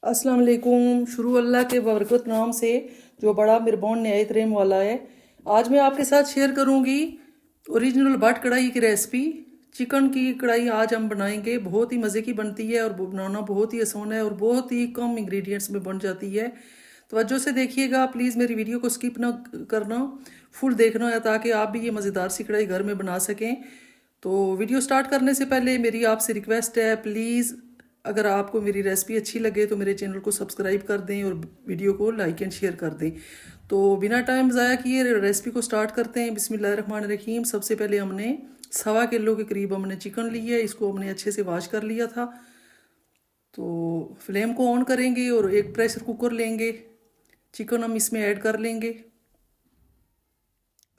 अस्सलाम वालेकुम। शुरू अल्लाह के बरकत नाम से जो बड़ा मेहरबान न्यायत रहम वाला है। आज मैं आपके साथ शेयर करूंगी ओरिजिनल भट कढ़ाई की रेसिपी। चिकन की कढ़ाई आज हम बनाएंगे। बहुत ही मज़े की बनती है और बनाना बहुत ही आसान है और बहुत ही कम इंग्रेडिएंट्स में बन जाती है। तवज्जो से देखिएगा प्लीज़, मेरी वीडियो को स्किप ना करना, फुल देखना है ताकि आप भी ये मज़ेदार सी कढ़ाई घर में बना सकें। तो वीडियो स्टार्ट करने से पहले मेरी आपसे रिक्वेस्ट है, प्लीज़ अगर आपको मेरी रेसिपी अच्छी लगे तो मेरे चैनल को सब्सक्राइब कर दें और वीडियो को लाइक एंड शेयर कर दें। तो बिना टाइम ज़ाया किए रेसिपी को स्टार्ट करते हैं। बिस्मिल्लाहिर्रहमानिर्रहीम। सबसे पहले हमने 1.25 किलो के करीब हमने चिकन लिया है। इसको हमने अच्छे से वॉश कर लिया था। तो फ्लेम को ऑन करेंगे और एक प्रेशर कुकर लेंगे। चिकन हम इसमें ऐड कर लेंगे।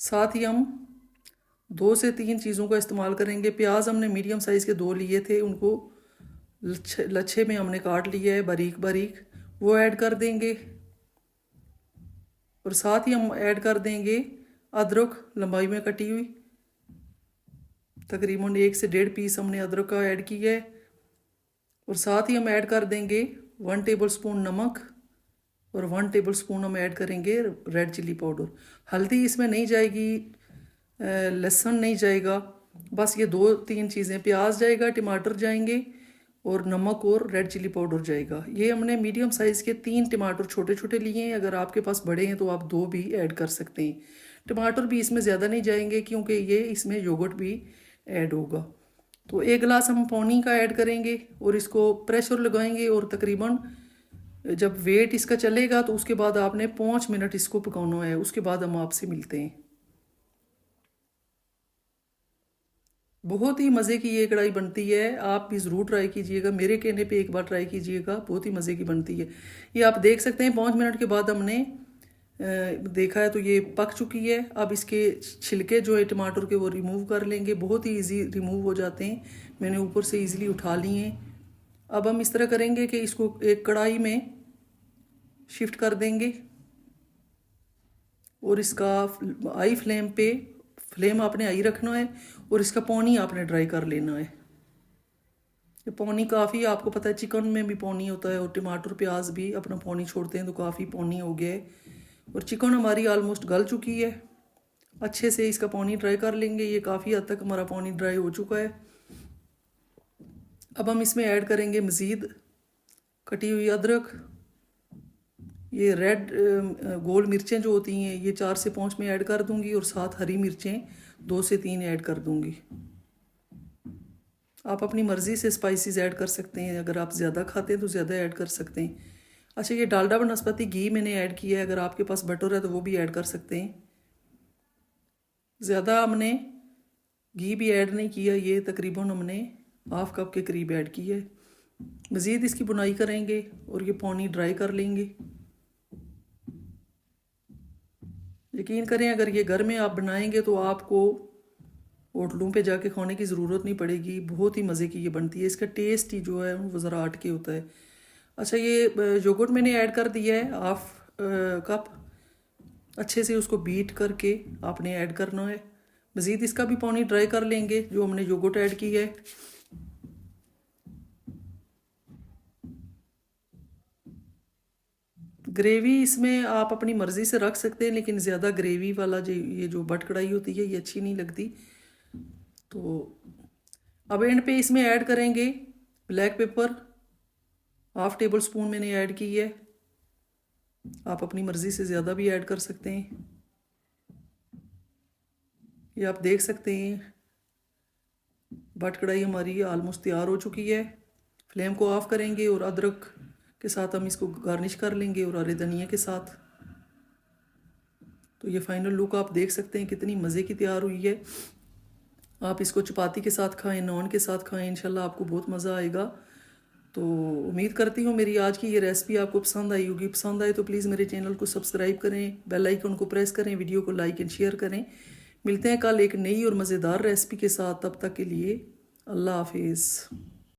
साथ ही हम 2 से 3 चीज़ों का इस्तेमाल करेंगे। प्याज हमने मीडियम साइज़ के 2 लिए थे, उनको लच्छे में हमने काट लिया है बारीक बारीक, वो ऐड कर देंगे। और साथ ही हम ऐड कर देंगे अदरक लंबाई में कटी हुई। तकरीबन 1 से 1.5 पीस हमने अदरक का ऐड किया है। और साथ ही हम ऐड कर देंगे 1 टेबल स्पून नमक और 1 टेबल स्पून हम ऐड करेंगे रेड चिली पाउडर। हल्दी इसमें नहीं जाएगी, लहसुन नहीं जाएगा, बस ये 2-3 चीज़ें, प्याज जाएगा, टमाटर जाएंगे और नमक और रेड चिली पाउडर जाएगा। ये हमने मीडियम साइज़ के 3 टमाटर छोटे छोटे लिए हैं। अगर आपके पास बड़े हैं तो आप 2 भी ऐड कर सकते हैं। टमाटर भी इसमें ज़्यादा नहीं जाएंगे क्योंकि ये इसमें योगर्ट भी ऐड होगा। तो 1 गिलास हम पानी का ऐड करेंगे और इसको प्रेशर लगाएंगे और तकरीबन जब वेट इसका चलेगा तो उसके बाद आपने 5 मिनट इसको पकाना है। उसके बाद हम आपसे मिलते हैं। बहुत ही मज़े की ये कढ़ाई बनती है, आप भी ज़रूर ट्राई कीजिएगा। मेरे कहने पे एक बार ट्राई कीजिएगा, बहुत ही मज़े की बनती है। ये आप देख सकते हैं 5 मिनट के बाद हमने देखा है तो ये पक चुकी है। अब इसके छिलके जो है टमाटर के वो रिमूव कर लेंगे। बहुत ही इजी रिमूव हो जाते हैं, मैंने ऊपर से इजीली उठा लिए हैं। अब हम इस तरह करेंगे कि इसको एक कढ़ाई में शिफ्ट कर देंगे और इसका हाई फ्लेम पे, फ्लेम आपने हाई रखना है और इसका पानी आपने ड्राई कर लेना है। ये पानी काफ़ी, आपको पता है चिकन में भी पानी होता है और टमाटर प्याज भी अपना पानी छोड़ते हैं, तो काफ़ी पानी हो गया है। और चिकन हमारी ऑलमोस्ट गल चुकी है। अच्छे से इसका पानी ड्राई कर लेंगे। ये काफ़ी हद तक हमारा पानी ड्राई हो चुका है। अब हम इसमें ऐड करेंगे मज़ीद कटी हुई अदरक। ये रेड गोल मिर्चें जो होती हैं ये 4 से 5 में ऐड कर दूंगी और साथ हरी मिर्चें 2 से 3 ऐड कर दूंगी। आप अपनी मर्ज़ी से स्पाइसेस ऐड कर सकते हैं, अगर आप ज़्यादा खाते हैं तो ज़्यादा ऐड कर सकते हैं। अच्छा, ये डालडा वनस्पति घी मैंने ऐड किया है, अगर आपके पास बटर है तो वो भी ऐड कर सकते हैं। ज़्यादा हमने घी भी ऐड नहीं किया, ये तकरीबन हमने ½ कप के करीब ऐड किया है। मज़ीद इसकी बुनाई करेंगे और ये पानी ड्राई कर लेंगे। यकीन करें अगर ये घर में आप बनाएंगे तो आपको होटलों पे जाके खाने की ज़रूरत नहीं पड़ेगी। बहुत ही मज़े की ये बनती है। इसका टेस्ट ही जो है वो ज़रा हट के होता है। अच्छा, ये योगर्ट मैंने ऐड कर दिया है ½ कप। अच्छे से उसको बीट करके आपने ऐड करना है। मज़ीद इसका भी पानी ड्राई कर लेंगे जो हमने योगर्ट ऐड की है। ग्रेवी इसमें आप अपनी मर्ज़ी से रख सकते हैं, लेकिन ज़्यादा ग्रेवी वाला जो ये जो बट कढ़ाई होती है ये अच्छी नहीं लगती। तो अब एंड पे इसमें ऐड करेंगे ब्लैक पेपर। ½ टेबल स्पून मैंने ऐड की है। आप अपनी मर्ज़ी से ज़्यादा भी ऐड कर सकते हैं। ये आप देख सकते हैं बट कढ़ाई हमारी ऑलमोस्ट तैयार हो चुकी है। फ्लेम को ऑफ करेंगे और अदरक के साथ हम इसको गार्निश कर लेंगे और हरे धनिया के साथ। तो ये फाइनल लुक आप देख सकते हैं कितनी मज़े की तैयार हुई है। आप इसको चपाती के साथ खाएं, नान के साथ खाएं, इंशाल्लाह आपको बहुत मज़ा आएगा। तो उम्मीद करती हूँ मेरी आज की ये रेसिपी आपको पसंद आई होगी। पसंद आए तो प्लीज़ मेरे चैनल को सब्सक्राइब करें, बेल आइकन को प्रेस करें, वीडियो को लाइक एंड शेयर करें। मिलते हैं कल एक नई और मज़ेदार रेसिपी के साथ। तब तक के लिए अल्लाह हाफिज़।